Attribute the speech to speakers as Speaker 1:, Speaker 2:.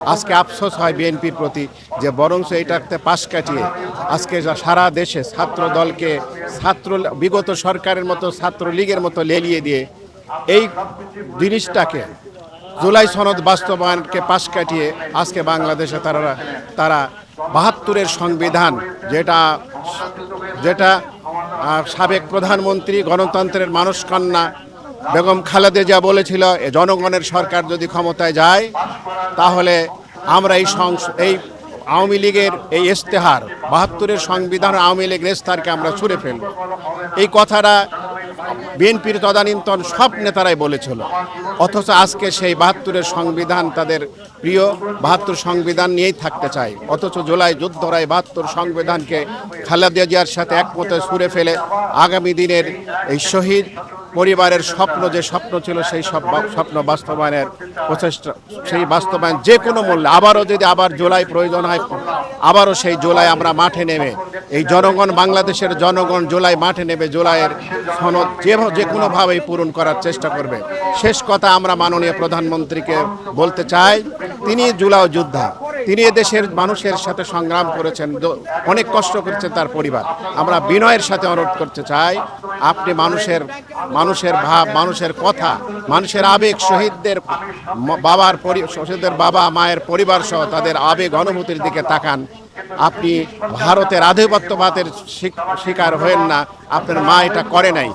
Speaker 1: আজকে আফসোস হয় বিএনপির প্রতি যে বরঞ্চ এইটাতে পাশ কাটিয়ে আজকে সারা দেশে ছাত্র দলকে বিগত সরকারের মতো ছাত্রলীগের মতো লেলিয়ে দিয়ে এই জিনিসটাকে জুলাই সনদ বাস্তবায়নকে পাশ কাটিয়ে আজকে বাংলাদেশে তারা ৭২-এর সংবিধান যেটা সাবেক প্রধানমন্ত্রী গণতন্ত্রের মানসকন্যা বেগম খালেদা জিয়া বলেছিল জনগণের সরকার যদি ক্ষমতায় যায় তাহলে আমরা এই আওয়ামী লীগের এই ইশতেহার ৭২-এর সংবিধান আওয়ামী লীগের ইশতেহারকে আমরা ছুঁড়ে ফেলব। এই কথাটা বিএনপির তদানীন্তন সব নেতারাই বলেছিল, অথচ আজকে সেই ৭২-এর সংবিধান তাদের প্রিয় ৭২ সংবিধান নিয়েই থাকতে চায়। অথচ জুলাই যোদ্ধারা ৭২ সংবিধানকে খালেদা জিয়ার সাথে একমতে ছুঁড়ে ফেলে আগামী দিনের এই শহীদ পরিবারের যে স্বপ্ন ছিল সেই স্বপ্ন বাস্তবায়নের প্রচেষ্টা, সেই বাস্তবায়ন যে কোনো মূল্যে আবার জুলাই প্রয়োজন হয়, আবারও সেই জুলাই আমরা মাঠে নেমে এই বাংলাদেশের জনগণ জুলাই মাঠে নেবে, জুলাইয়ের সনদ যে কোনোভাবেই পূরণ করার চেষ্টা করবে। শেষ কথা আমরা মাননীয় প্রধানমন্ত্রীকে বলতে চাই, তিনি জুলাই যোদ্ধা, তিনি দেশের মানুষের সাথে সংগ্রাম করেছেন, অনেক কষ্ট করেছেন তার পরিবার। আমরা বিনয়ের সাথে অনুরোধ করতে চাই, আপনি মানুষের ভাব, মানুষের কথা, মানুষের আবেগ, শহীদদের বাবা মায়ের পরিবার সহ তাদের আবেগ অনুভূতির দিকে তাকান। আপনি ভারতের আধিপত্যবাদের শিকার হয়েন না, আপনার মা এটা করে নাই।